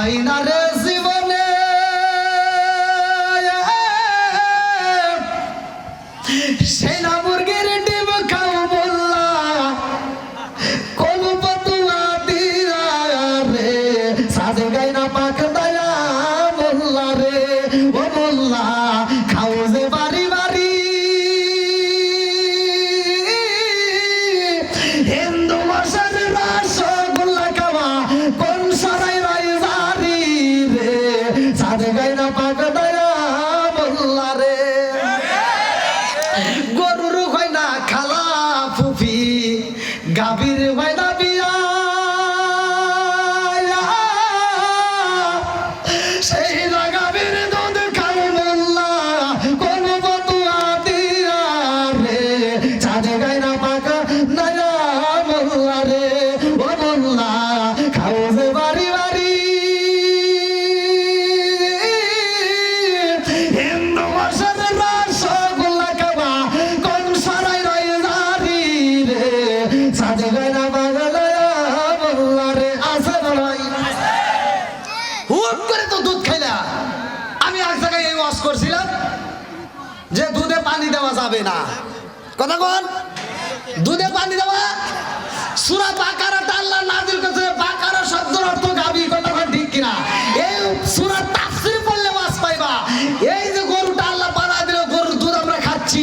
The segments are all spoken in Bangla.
হয় না রে জীবনে সেই না মুরগির ডিম খাও মোল্লা কোন পতুয়া দিয়া রে সাজে গাই না পাক দয়া মোল্লা রে ও মোল্লা খাও যে বাড়ি বাড়ি হিন্দু মশার রসগোল্লা খাওয়া কোন সরাই রাই জারি রে সাজে গাই না পাক দয়া মোল্লা রে গরুর হয় না খালা ফুফি গাভীর হয় না বিয়া সেই না গাভীর দুধ খাই মোল্লা কোন বতুয়া দিয়া রে চাঁদে গাই না পাকা নয়া মোল্লা রে ও মোল্লা খাও যে বাড়ি বাড়ি হিন্দু মশার রসগোল্লা খাওয়া কোন সরাই রই জারি রে সাজে গাই না পাকা নয়া মোল্লা রে আছে বড়াই হুট করে তো দুধ খাইলা আমি এক জায়গায় এই ওয়াজ করছিলাম যে দুধে পানি দেওয়া যাবে না কথা কোন দুধে পানি দেওয়া সূরা বাকারাতে আল্লাহ নাযিল করেছে বাকারা শব্দের অর্থ গাভী কথা কোন ঠিক কিনা এই সূরা তাফসীর পড়লে ওয়াজ পাইবা এই যে গরুটা আল্লাহ বানায় দিল গরুর দুধ আমরা খাচ্ছি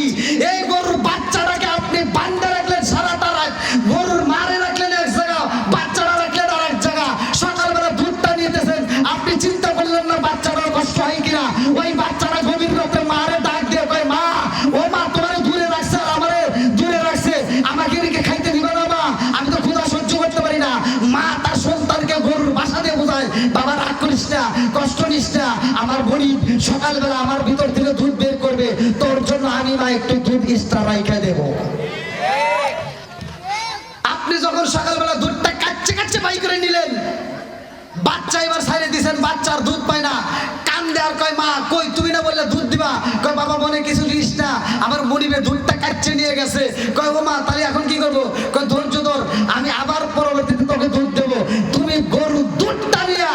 এই গরুর বাচ্চাটাকে আপনি বান্ধে রাখলেন সারাটা রাত গরুর মারে রাখলেন এক জায়গা বাচ্চাটা রাখলেন আরেক জায়গা সকালবেলা দুধটা নিতেছেন আপনি চিন্তা করলেন না বাচ্চাটার কষ্ট হয় কিনা ওই বাচ্চাটা গভীর রাতে মারে ডাক দিয়ে কয় মা ও মা তোমারে দূরে রাখছে আর আমারে দূরে রাখছে আমাকে রেখে খাইতে দিবে না মা আমি তো ক্ষুধা সহ্য করতে পারি না মা তার সন্তানকে গরুর বাসা দিয়ে বোঝায় বাবা রাগ করিস না কষ্ট নিস না আমার গরিব সকালবেলা আমার ভিতর থেকে দুধ বের করবে তোর জন্য আমি মা একটু দুধ এক্সট্রা রাইখা দেবো আপনি যখন সকালবেলা দুধটা কাচ্চে কাচ্চে বাই করে নিলেন বাচ্চা এবার ছাইড়ে দিয়েছেন বাচ্চার দুধ পায় না কান্দে আর কয় মা কই তুমি না বললে দুধ দিবা কয় বাবা মনে কিছু দিস না আমার মনিবে দুধটা কাচ্চে নিয়ে গেছে কয় ও মা তাহলে এখন কি করবো কয় ধৈর্য ধর আমি আবার পরবর্তীতে তোকে দুধ দেবো তুমি গরু দুধটা নিয়ে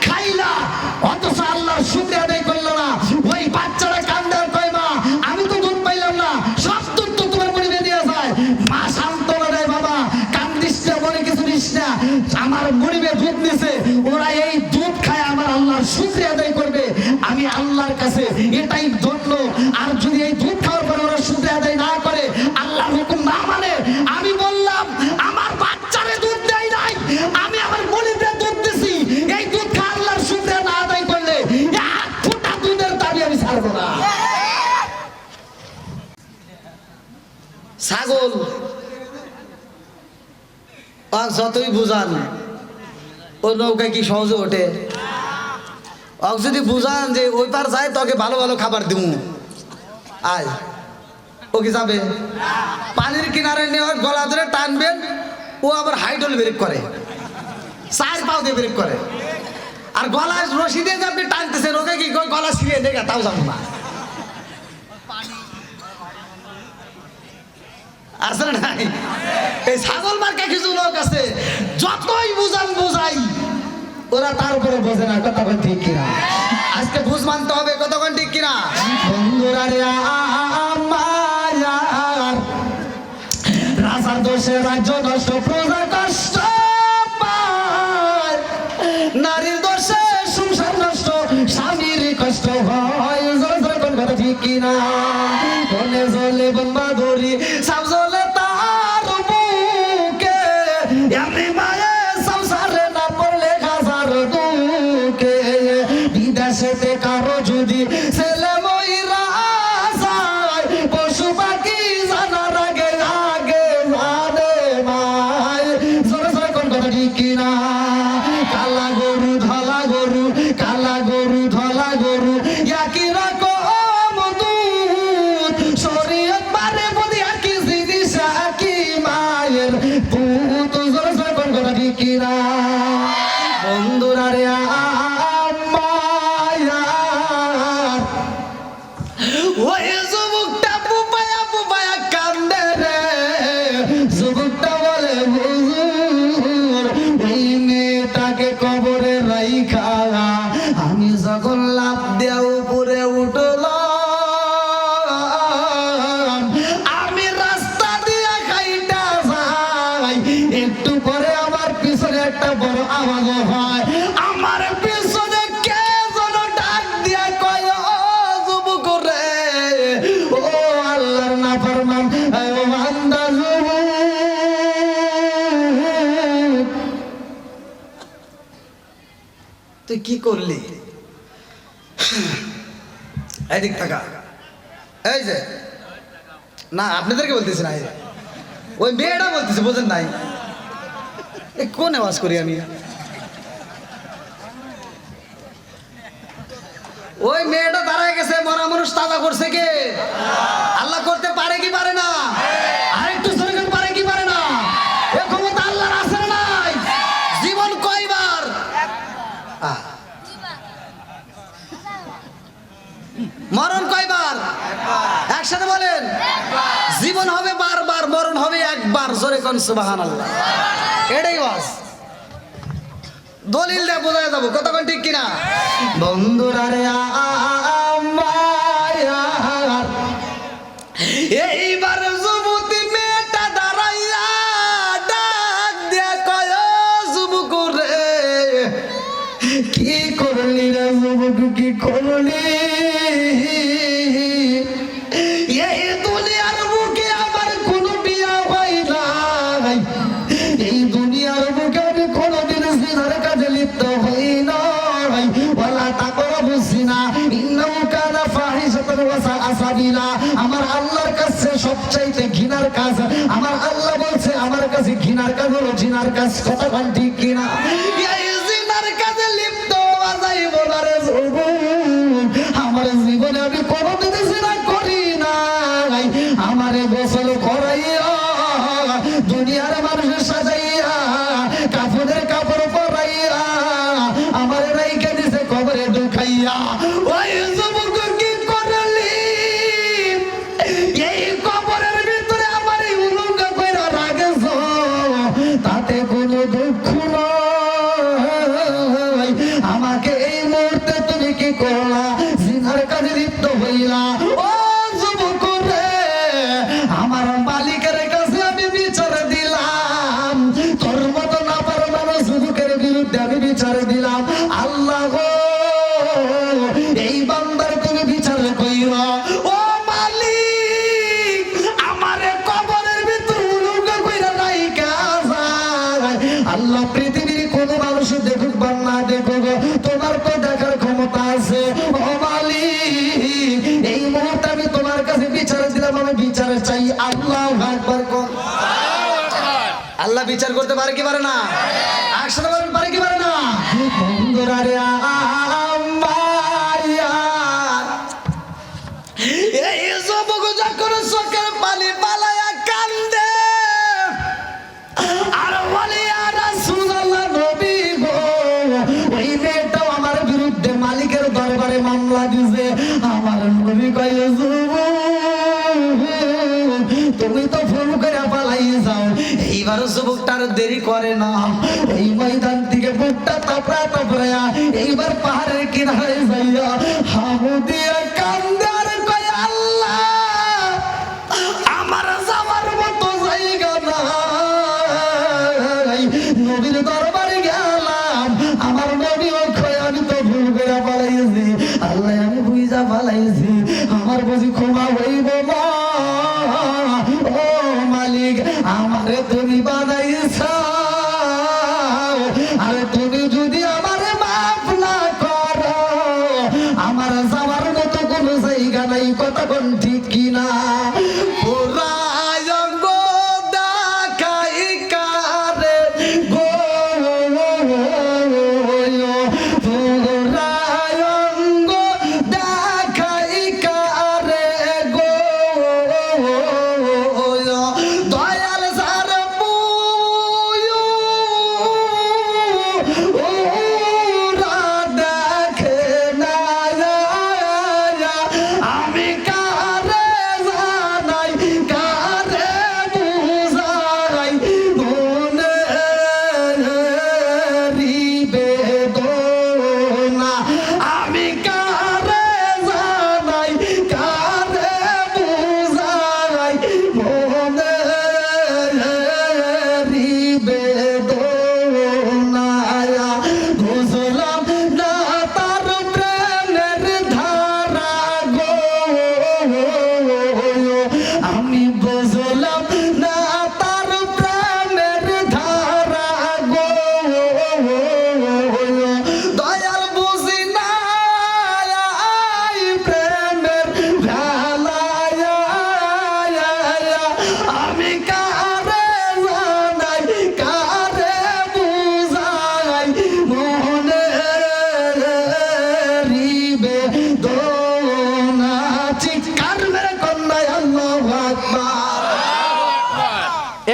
খাইলা অথচ আল্লাহর শুকরিয়া আদায় করলো না ওই বাচ্চারা কান্দে আর কয় মা আমি তো দুধ পাইলাম না সব দুধ তো তোমার মনিবে দিয়ে যায় মা সান্ত্বনা দেয় বাবা কান্দিস না মনে কিছু দিস না আমার মনিবে দুধ নিছে ওরা এই দুধ খায় আমার আল্লাহর শুকরিয়া আদায় করবে আমি আল্লাহর কাছে এটাই ধন্য আর যদি এই দুধ খাওয়ার পরে ওরা শুকরিয়া আদায় না করে আল্লাহর হুকুম না মানে আমি বললাম আমার বাচ্চারে দুধ দেয় নাই আমি আমার মনিবে দুধ দিছি এই দুধ খা আল্লাহর শুকরিয়া না আদায় করলে এক ফোঁটা দুধের দাবি আমি ছাড়বো না ছাগল যতই বুঝান ওই নৌকায় কি সহজে ওঠে যদি বুঝান যে ওই পার যায় তোকে ভালো ভালো খাবার দিব আয় ও কি যাবে পানির কিনারে নিয়ে গলা ধরে টানবেন ও আবার হাইডল ব্রেক করে চার পাও দিয়ে ব্রেক করে আর গলায় রশি দিয়ে যে আপনি টানতেছেন ওকে কি গলা ছিঁড়ে দেখা তাও যাবো না আছে না নাই এই ছাগল মার্কা কিছু লোক আছে যতই বুঝান বুঝাই ওরা তার উপরে বোঝে না কতক্ষণ ঠিক কিনা আজকে বুঝ মানতে হবে কতক্ষণ ঠিক কিনা বন্ধুরা রে আমার রাজার দোষে রাজ্য নষ্ট প্রজা কষ্ট পায় নারীর দোষে সংসার নষ্ট স্বামীর কষ্ট হয় কোন কথা ঠিক কিনা বনে জলে বম্বা ধরি সব জলে তার বুকে এমনি মায়ে সংসারে না পড়লে হাজার দুঃখে বিদেশেতে কারো যদি ছেলে মইরা যায় পশু পাখি জানার আগে আগে জানে মায় জোরে জোরে কোন কথা ঠিক কিনা কালা গরু ধলা গরু কালা গরু ধলা গরু একই রকম দুধ শরীয়ত মানে বুঝি একই জিনিস একই মায়ের পুত জোরে জোরে কোন কথা ঠিক কিনা বন্ধুরা রে ওই যুবকটা পুপায়া পুপায়া কান্দে রে যুবকটা বলে হুজুর এই মেয়েটাকে কবরে রাইখা একটু পরে আমার পিছনে একটা বড় আওয়াজ হয়, আমার পিছনে কে যেন ডাক দিয়া কয়, ও যুবক রে, ও আল্লাহর নাফরমান বান্দা যুবক, তুই কি করলি? এদিক থাকা, এই যে না আপনাদেরকে বলতেছি না, ওই মেয়েটা বলতেছে, বোঝেন নাই? কোন আওয়াজ করি আমি? ওই মেয়েটা দাঁড়ায় গেছে, মরা মানুষ তাজা করছে কে? আল্লাহ করতে পারে কি পারে না? আরেকটু সরকার পারে কি পারে না? এ ক্ষমতা আল্লাহর আছে না নাই? জীবন কয়বার? মরণ কয়বার? একসাথে বলেন, জীবন হবে বারবার, মরণ হবে একবার। জোরে কোন সুবহানাল্লাহ। এটাই বাস, দলিল দিয়ে বোঝা যাবো কথা কোন ঠিক কিনা? বন্ধুরা রে আমার, এইবার যুবতী মেয়েটা দাঁড়াইয়া ডাক দিয়া কয়, যুবক রে, কি করলি রে যুবক, কি করলি? এই দুনিয়ার বুকে আমার কোনো বিয়া হয় নাই, এই দুনিয়ার বুকে আমি কোনোদিন জিনার কাজে লিপ্ত হই নাই। ওয়ালা তাকরাবু জিনা ইন্নাহু কানা ফাহিশাতান ওয়া সাআ সাবিলা। আমার আল্লাহর কাছে সবচাইতে ঘৃণার কাজ, আমার আল্লাহ বলছে আমার কাছে ঘৃণার কাজ হলো জিনার কাজ। কথা বল ঠিক কিনা? এই জিনার কাজে লিপ্ত হওয়া যাইব না রে যুবক। আমার জীবনে আমি কোনোদিন জিনা করি নাই, আমারে গোসল করাইয়া দুনিয়ার মানুষের সাজাইয়া কাফনের কাপড় পরাইয়া আমার রাইকে দিছে কবরে ঢুকাইয়া। ওই যুবক কি করলি? এই কবরের ভিতরে আমার উলঙ্গ কইরা রাখেছ, তাতে কোনো দুঃখ নাই। আমাকে এই মুহূর্তে তুমি কি করলা? জিনার কাজে লিপ্ত হইলা। ও যুবক রে, আমার মালিকের কাছে আমি বিচার দিলাম, তোর মতো না পারো মানুষ যুবকের বিরুদ্ধে আমি বিচার দিলাম। আল্লাহ গো, এই বান্দার তুমি বিচার কইরা। ও মালিক, আমারে কবরের ভিতর উলঙ্গ কইরা রাইখা যায়। আল্লাহ পৃথিবীর কোন মানুষ দেখুক বা না দেখুক, তোমার তো দেখার ক্ষমতা আছে। ও মালিক, এই মুহূর্তে আমি তোমার কাছে বিচার দিলাম, আমি বিচার চাই। আল্লাহু আকবার কর। আল্লাহ বিচার করতে পারে কি পারে না? একসাথে বলেন, পারে কি পারে না? বন্ধুরা রে আমার, এই যুবক যখন চোখের পানি পালায়া কান্দে আর বলে ইয়া রাসূলুল্লাহ, নবী গো, ওই মেয়েটাও আমার বিরুদ্ধে মালিকের দরবারে মামলা দিছে। আমার নবী কয়, তুমি তো ফোন করে পালাই যাও। এইবার যুবকটার দেরি করে না, এই ময়দান থেকে বুকটা তাপড়া তাপড়ায়া এইবার পাহাড়ের কিনারে যাইয়া হামু দিয়া কান্দে আর কয়, আল্লাহ, আমার যাওয়ার মতো জায়গা নাই। নবীর দরবারে গেলাম, আমার নবী কয়, আমি তো ভুল করে পালাইছি। আল্লাহ, আমি বুঝা পালাইছি, আমার বুঝি ক্ষমা হইব না। ও মালিক, আমারে তুমি বানাইছো, আরে তুমি যদি আমারে মাফ না করো, আমার যাওয়ার মতো কোনো জায়গা নাই। কথা কোন ঠিক কিনা? পুরায়ঙ্গ দেখাই কারে গো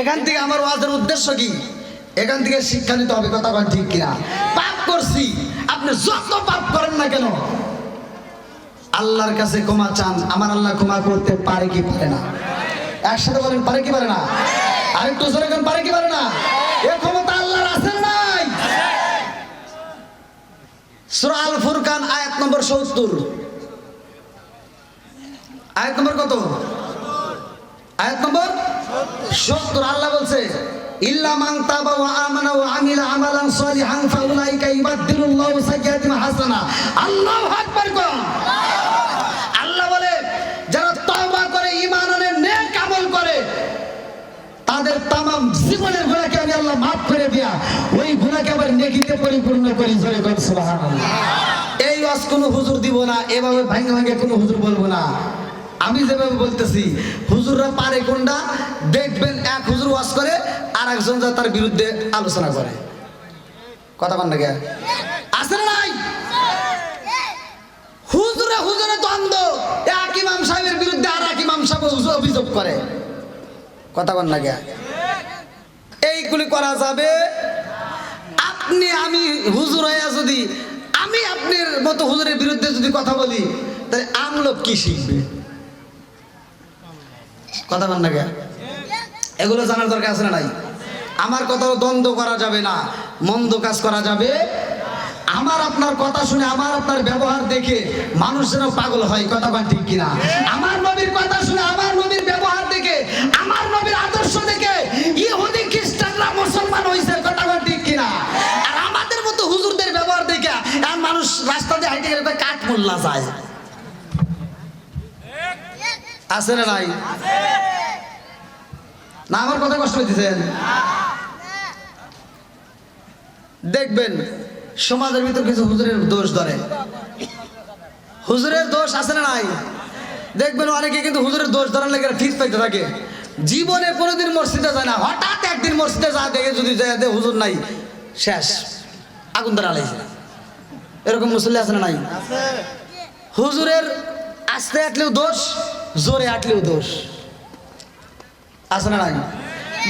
এখান থেকে আমার ওয়াজের উদ্দেশ্য কি? এখান থেকে শিক্ষা নিতে হবে, কথা বলেন ঠিক কিনা? পাপ করছি, আপনি যত পাপ করেন না কেন আল্লাহর কাছে ক্ষমা চান, আমার আল্লাহ ক্ষমা করতে পারে কি পারে না? একসাথে বলেন পারে কি পারে না? আরেকটু জোরে বলেন পারে কি পারে না? এই ক্ষমতা আল্লাহর আছে না নাই? সূরা আল ফুরকান আয়াত নম্বর 70, আয়াত নম্বর কত? আয়াত নম্বর 70। আল্লাহ বলছে ইল্লা মান তাবা ওয়া আমানা ওয়া আমিলা আমালান সালিহান ফাউলাইকা ইউবাদদিলুল্লাহু সাইয়্যাতিহিম হাসানা। আল্লাহু আকবার কোন। আল্লাহ বলে যারা তওবা করে, ঈমান আনে, নেক আমল করে, তাদের तमाम জীবনের গুনাহকে আমি আল্লাহ maaf করে দিয়া ওই গুনাহকে আবার নেকিতে পরিপূর্ণ করি। জোরে কর সুবহানাল্লাহ। এই ওয়াজ কোন হুজুর দিব না, এভাবে ভাঙে ভাঙে কোন হুজুর বলবো না। আমি যেভাবে বলতেছি হুজুররা পারে কোনটা দেখবেন, এক হুজুর ওয়াজ করে আর একজন যা তার বিরুদ্ধে আলোচনা করে, কথা বল না কে আছে না নাই? হুজুরে হুজুরে দ্বন্দ্ব, এক ইমাম সাহেবের বিরুদ্ধে আর এক ইমাম সাহেব অভিযোগ করে, কথা বল না কে? এইগুলি করা যাবে? আপনি আমি হুজুর হইয়া যদি আমি আপনার মতো হুজুরের বিরুদ্ধে যদি কথা বলি তাহলে আমলোক কি শিখবে, কথা বল না কে? এগুলো জানার দরকার আছে না নাই? আমার কথাও দ্বন্দ্ব করা যাবে না, মন্দ কাজ করা যাবে। আমার আপনার কথা শুনে, আমার আপনার ব্যবহার দেখে মানুষ যেন পাগল হয়, কথা বল ঠিক কিনা? আমার নবীর কথা শুনে, আমার নবীর ব্যবহার দেখে, আমার নবীর আদর্শ দেখে ইহুদি খ্রিস্টানরা মুসলমান হইছে, কথা বল ঠিক কিনা? আর আমাদের মতো হুজুরদের ব্যবহার দেখে আর মানুষ রাস্তা দিয়ে হাইটে গেলে কাঠ মোল্লা যায়, আছে না নাই? না আমার কথা কষ্ট হইতেছেন? দেখবেন সমাজের ভিতর কিছু হুজুরের দোষ ধরে, হুজুরের দোষ আছে না নাই? দেখবেন অনেকে কিন্তু হুজুরের দোষ ধরার লেগে ফিস পাইতে থাকে, জীবনে কোনোদিন মসজিদে যায় না, হঠাৎ একদিন মসজিদে যা দেখে যদি যায় হুজুর নাই, শেষ আগুন ধরা লাইছে। এরকম মুসল্লি আছে না নাই? হুজুরের আস্তে আটলেও দোষ, জোরে আটলেও দোষ, আছে না নাই?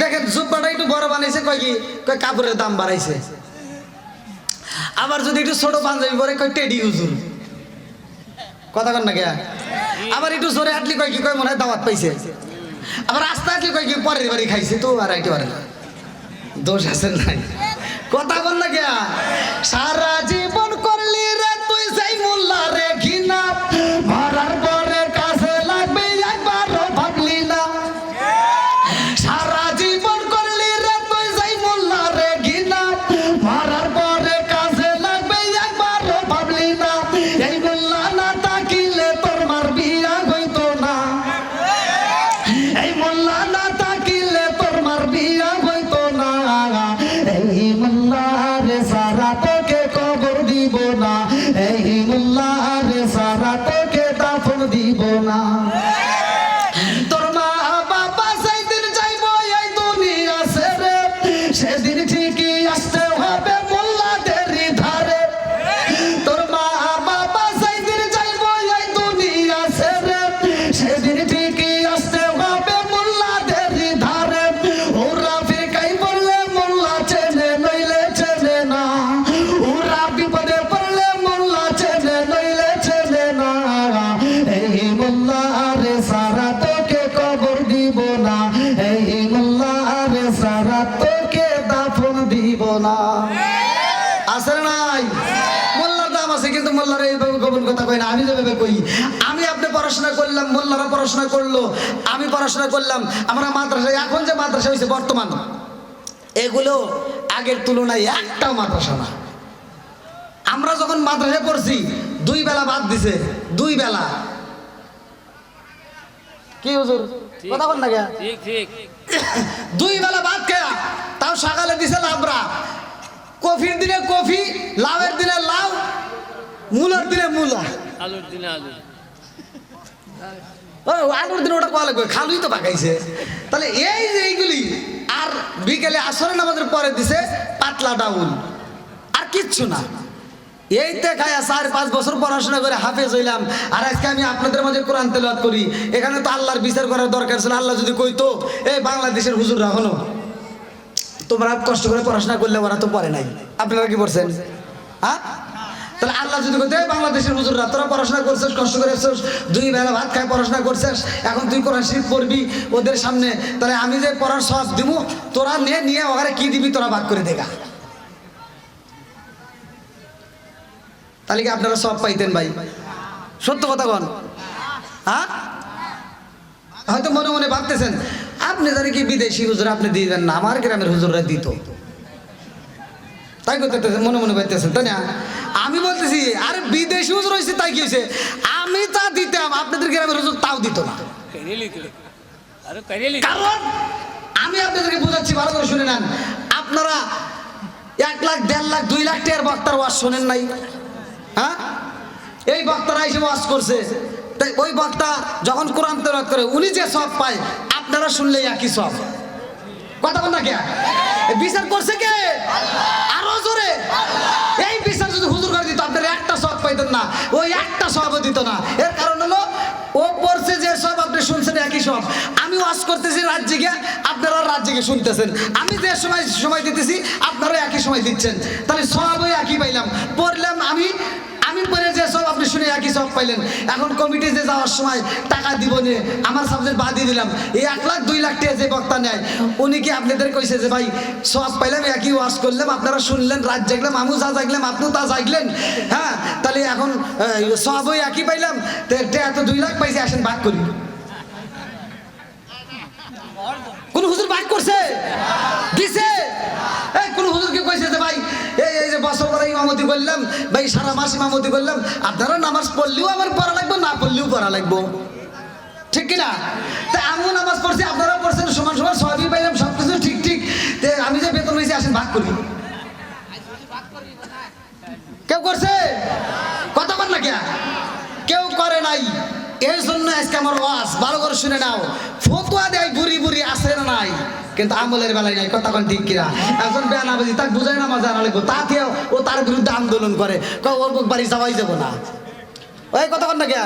দেখেন জুব্বাটা একটু বড় বানাইছে, কয় কি কয় কাপড়ের দাম বাড়াইছে। আবার যদি একটু ছোট পাঞ্জাবি পরে কয় টেডি হুজুর, কথা কন না কে? আবার একটু জোরে আটলি কয় কি কয় মনে হয় দাওয়াত পাইছে। আবার আস্তে আটলি কয় কি পরের বাড়ি খাইছে, তো আর আইতে পারে না, দোষ আছে নাই? কথা বল না কে? সারা জীবন করলি রে তুই যাই মোল্লা রে ঘিনা, মারার পরে কাছে লাগবে একবারও ভাবলি না। সারা জীবন করলি রে তুই যাই মোল্লা রে ঘিনা, মারার পরে কাছে লাগবে একবারও ভাবলি না। এই মোল্লা না তাকিলে তোর মার বিয়া হইতো না, এই মোল্লা না তাকিলে তোর মার বিয়া হইতো না। এই মোল্লা রে সারা তোকে কবর দিব না, এই মোল্লা রে সারা তোকে দাফন দিব না। তোর মা বাবা সেদিন যাইবো এই দুনিয়া ছেড়ে, সেদিন ঠিকই আসতে হবে মোল্লাদের ধারে। তোর মা বাবা সেদিন যাইবো এই দুনিয়া ছেড়ে, সেদিন ঠিকই আসতে হবে মোল্লাদের ধারে। ওরা ফিকাই বললে মোল্লা চেনে নইলে চেনে না, ওরা বিপদে পড়লে মোল্লা চেনে নইলে চেনে না। এই মোল্লা রে সারা তোকে কবর দিব না, এই মোল্লা রে সারা তোকে দাফন দিব না। আছে না নাই? মোল্লার দাম আছে, কিন্তু মোল্লার এইভাবে গোপন কথা কই না। আমি যেভাবে কই, আমি আপনি পড়াশোনা করলাম, মোল্লারা পড়াশোনা করলো, আমি পড়াশোনা করলাম, আমরা মাদ্রাসা, এখন যে মাদ্রাসা হয়েছে বর্তমান, এগুলো আগের তুলনায় একটাও মাদ্রাসা না। আমরা যখন মাদ্রাসায় পড়ছি 2 বেলা বাদ দিছে, 2 বেলা। কি হুজুর কথা বল না কে? ঠিক ঠিক 2 বেলা বাদ খেয়া, তাও সকালে দিছে লাবড়া, কফির দিনে কফি, লাউয়ের দিনে লাউ, মূলার দিনে মূলা, আলুর দিনে আলু। আলুর দিনে ওটা কোয়া লাগবে, খালুই তো পাকাইছে। তাহলে এই যে এইগুলি, আর বিকেলে আসরের নামাজের পরে দিছে পাতলা ডাউল, আর কিচ্ছু না। এইতে খায়া 4-5 বছর পড়াশোনা করে হাফেজ হইলাম, আর আজকে আমি আপনাদের মাঝে কোরআন তেলাওয়াত করি। এখানে তো আল্লাহর বিচার করার দরকার ছিল। আল্লাহ যদি কইতো এই বাংলাদেশের হুজুররা হলো তোমরা কষ্ট করে পড়াশোনা করলে, ওরা তো পড়ে নাই, আপনারা কি পড়ছেন? হ্যাঁ, তাহলে আল্লাহ যদি কইতো বাংলাদেশের হুজুররা তোরা পড়াশোনা করছিস, কষ্ট করে 2 বেলা ভাত খায় পড়াশোনা করছিস, এখন তুই কোরআন শরীফ পড়বি ওদের সামনে, তাহলে আমি যে পড়ার সব দিব তোরা নিয়ে ওখানে কি দিবি তোরা ভাগ করে দেখা, তাহলে কি আপনারা সব পাইতেন ভাই? সত্য কথা বল। হ্যাঁ, হয়তো মনে মনে ভাবতেছেন আপনি জানি কি বিদেশি হুজুর আপনি দিবেন না, আমার গ্রামের হুজুররা দিত, তাই করতেছেন, মনে মনে ভাবতেছেন, তাই না? আমি বলতেছি আরে বিদেশি হুজুর হয়েছে তাই কি হয়েছে, আমি তা দিতাম, আপনাদের গ্রামের হুজুর তাও দিত না। কারণ আমি আপনাদেরকে বোঝাচ্ছি, ভালো করে শুনে নেন। আপনারা 1 লাখ 1.5 লাখ 2 লাখ টাকার বক্তার ওয়াজ শোনেন নাই? হ্যাঁ, এই বক্তারা এসে ওয়াজ করছে, তাই ওই বক্তা যখন কোরআন তেলাওয়াত করে উনি যে সব পায় আপনারা শুনলে একই সব। কথা বল না কে? বিচার করছে কে? আরো জোরে। এই বিচার যদি হুজুর করে দিত আপনারা একটা সব পাইতেন না, ওই একটা সবও দিত না। এর কারণ হলো ও পড়ছে যে সব আপনি শুনছেন একই সব। আমি ওয়াজ করতেছি রাত জেগে, আপনারা রাত জেগে শুনতেছেন। আমি যে সময় দিতেছি আপনারা একই সময় দিচ্ছেন, তাহলে সবই একই পাইলাম। পড়লাম আমি পরে যে সব আপনি শুনে একই সব পাইলেন। এখন কমিটি যে যাওয়ার সময় টাকা দিব নিয়ে আমার সাবজেক্ট বাদ দিয়ে দিলাম, এই 1 লাখ 2 লাখ টাকা যে বক্তা নেয় উনি কি আপনাদের কইছে যে ভাই সব পাইলাম, একই ওয়াজ করলাম, আপনারা শুনলেন, রাত জাগলাম, আমিও যা জাগলাম আপনিও তা জাগলেন, হ্যাঁ, তাহলে এখন সবই একই পাইলাম, এত 2 লাখ পাইছে, আসেন ভাগ করি। কোন হুজুর ভাগ করছে? দিছে? কোন হুজুরকে কইছে যে ভাই এই যে বছর পরে ইমামতি করলাম ভাই, সারা মাস ইমামতি করলাম, আপনারা নামাজ পড়লেও আমার পড়া লাগবে, না পড়লেও পড়া লাগবে, ঠিক কিনা? তা আমিও নামাজ পড়ছি, আপনারা পড়ছেন, সমান সমান সবই পাইলাম, সবকিছু ঠিক। আমি যে বেতন হয়েছি আসেন ভাগ করি। কেউ করছে? কথা বল না কে? কেউ করে নাই। এর জন্য আজকে আমার ওয়াজ ভালো করে শুনে নাও। ফতোয়া দেয় বুড়ি আছে না নাই, কিন্তু আমলের বেলায় নাই। কথা কোন ঠিক কিনা? একজন বেনামাজি তাকে বুঝাই নামাজ জানা লাগবে, তাকে ও তার বিরুদ্ধে আন্দোলন করে, ওর বাড়ি যাওয়াই যাবো না। ওই কথা কন না কে?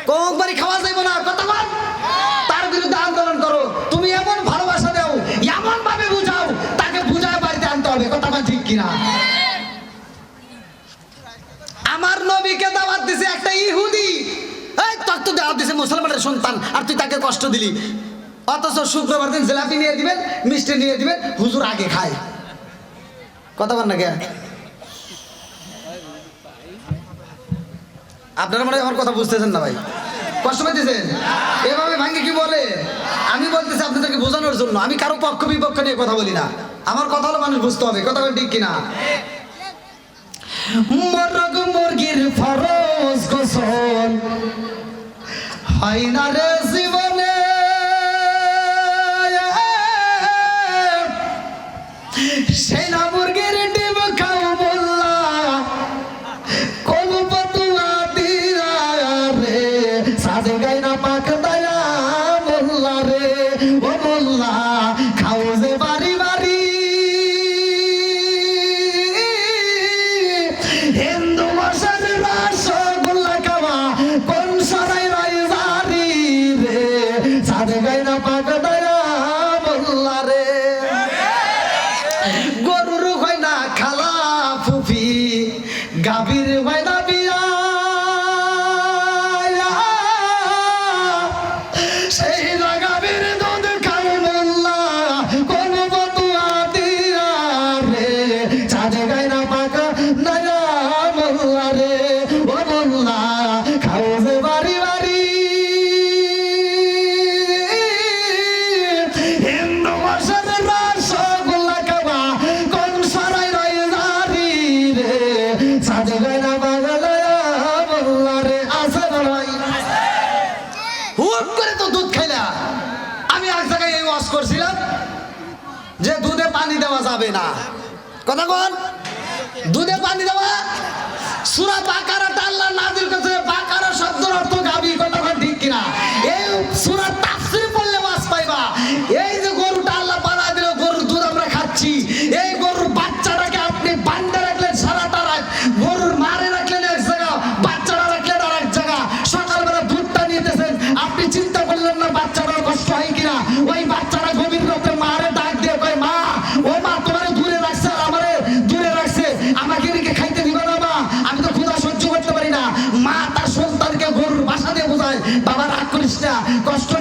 কোক বাড়ি খাওয়া যাইবো না, কথা বল। তার বিরুদ্ধে আন্দোলন করো, তুমি এমন ভালোবাসা দাও, এমন ভাবে বুঝাও, তাকে বুঝায় বাড়িতে আনতে হবে। কথা কোন ঠিক কিনা? আমার নবীকে দাওয়াত দিছে একটা ইহুদি, এই তোর তো দাওয়াত দিছে মুসলমানের সন্তান, আর তুই তাকে কষ্ট দিলি। অথচ শুক্রবার দিন জিলাপি নিয়ে দিবেন, মিষ্টি নিয়ে দিবেন, হুজুর আগে খায়। কথা বল না কে? আপনারা মনে হয় আমার কথা বুঝতেছেন না ভাই, কষ্ট পাইতেছেন? এভাবে ভাঙ্গে কি বলে? আমি বলতেছি আপনাদেরকে বোঝানোর জন্য, আমি কারো পক্ষ বিপক্ষ নিয়ে কথা বলি না। আমার কথা হলো মানুষ বুঝতে হবে। কথা বল ঠিক কিনা? মরগ মুরগির ফরজ গোসল হয় না রে জীবনে, সেই না মুরগির ডিম খাও মোল্লা, কোন পতুয়া দিয়া রে, সাজে গাই না পাক দয়া মোল্লা রে, ও মোল্লা খাও যে বাড়ি বাড়ি, হিন্দু মশার রসগোল্লা খাওয়া কোন সরাই রাই জারি রে, সাজে গাই না পাক দয়া মোল্লা রে। গরুর হয় না খালা ফুফি, গাভীর হয় না বিয়া, সেই না গাভীর দুধ খাই মোল্লা, কোন বতুয়া দিয়া রে, চাঁদে গাই না পাকা নয়া মোল্লা রে, ও মোল্লা খাও যে বাড়ি বাড়ি, হিন্দু মশার রসগোল্লা খাওয়া কোন সরাই রই জারি রে, সাজে গাই না বাগালয়া মোল্লা রে। আছে ভাই, হুট করে তো দুধ খাইলা। আমি এক জায়গায় এই ওয়াজ করছিলাম যে দুধে পানি দেওয়া যাবে না। কথা বল, দুধে পানি দেওয়া সূরা বাকারাতে আল্লাহ নাযিল করেছে, বাকারা শব্দের অর্থ গাভী। কথা বল ঠিক কিনা? এই সূরা তাফসীর পড়লে ওয়াজ পাইবা। এই যে গরুটা আল্লাহ বানায় দিল, গরুর দুধ আমরা খাচ্ছি, এই গরুর বাচ্চাটাকে আপনি বান্ধা রাখলেন সারাটা রাত, গরুর মা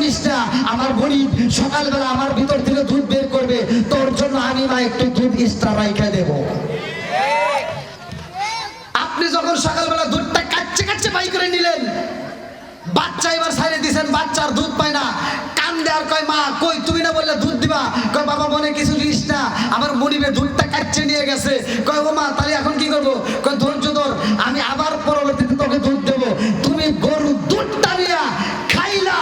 করিস না, আমার গরিব সকালবেলা আমার ভিতর থেকে দুধ বের করবে, তোর জন্য আমি মা একটু দুধ এক্সট্রা রাইখা দেব। আপনি যখন সকালবেলা দুধটা কাচ্চে কাচ্চে বাই করে নিলেন, বাচ্চা এবার ছাইড়ে দিয়েছেন, বাচ্চার দুধ পায় না, কান্দে আর কয় মা কই তুমি না বললে দুধ দিবা, কয় বাবা মনে কিছু দিস না, আমার মনিবে দুধটা কাচ্চে নিয়ে গেছে। কয় ও মা তাহলে এখন কি করবো? কয় ধৈর্য ধর, আমি আবার পরবর্তীতে তোকে দুধ দেবো। তুমি গরু দুধটা নিয়ে খাইলা,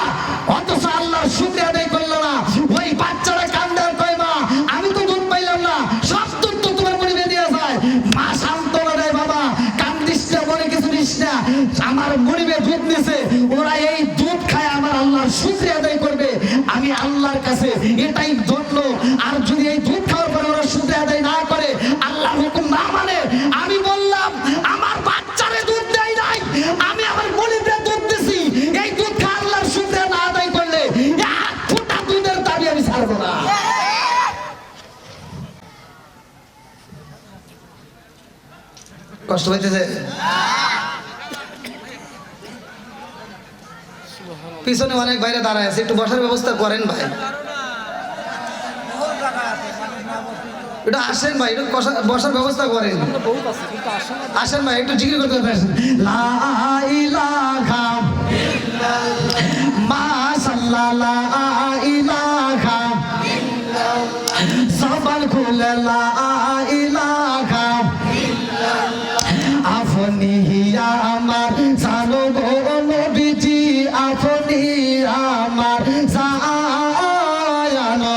অথচ আল্লাহর শুকরিয়া আদায় করলো না। ওই বাচ্চারা কান্দে আর কয় মা আমি তো দুধ পাইলাম না, সব দুধ তো তোমার মনিবে নিয়ে যায়। মা সান্ত্বনা দেয়, বাবা কান্দিস না, মনে কিছু দিস না, আমার মনিবে দুধ নিছে, ওরা এই দুধ খায় আমার আল্লাহর শুকরিয়া আদায় করবে, আমি আল্লাহর কাছে এটাই ধন্য। আর যদি এই দুধ খাওয়ার পরে ওরা শুকরিয়া আদায় না করে, আল্লাহর হুকুম না মানে, আমি বললাম আমার বাচ্চারে দুধ দেয় নাই, আমি আমার মনিবে দুধ দিছি, এই দুধ খা আল্লাহর শুকরিয়া না আদায় করলে এক ফোঁটা দুধের দাবি আমি ছাড়বো না। কষ্ট হইতেছে? পিছনে অনেক বাইরে দাঁড়ায় আছে, একটু বসার ব্যবস্থা করেন ভাই, একটু আসেন ভাই, একটু বসার ব্যবস্থা করেন, আসেন ভাই, একটু জিকির করতে পারেন। লা ইলাহা মাশাআল্লাহ, লা ইলাহা সবার খুলে, লা ইলাহা আপনি আমার জানো গো নবীজি, আপনি আমার জানো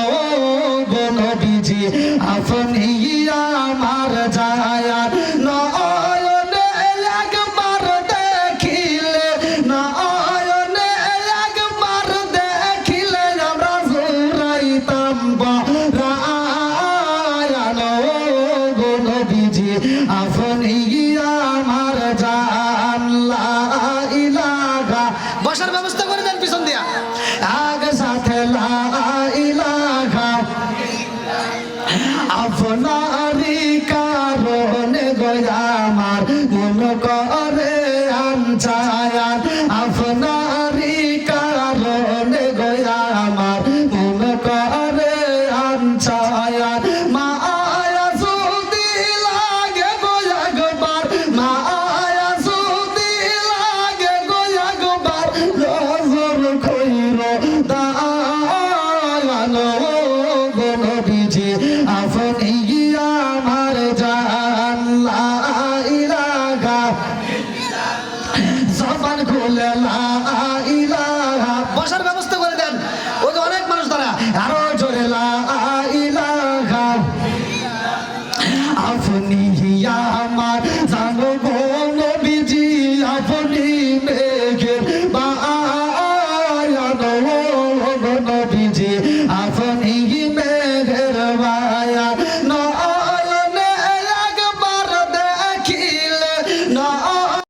গো নবীজি, আপনি আমার জায়ার নয়নে একবার দেখিলে, নয়নে একবার দেখিলে আমরা জুড়াইতাম পরায়ানো গো নবীজি, আপনি আমার জান। লা ইলাহা, বসার ব্যবস্থা করে দেন পিছন দিয়া, আগে সাথে লা ইলাহা আপনারই কারণে গো আমার মন করে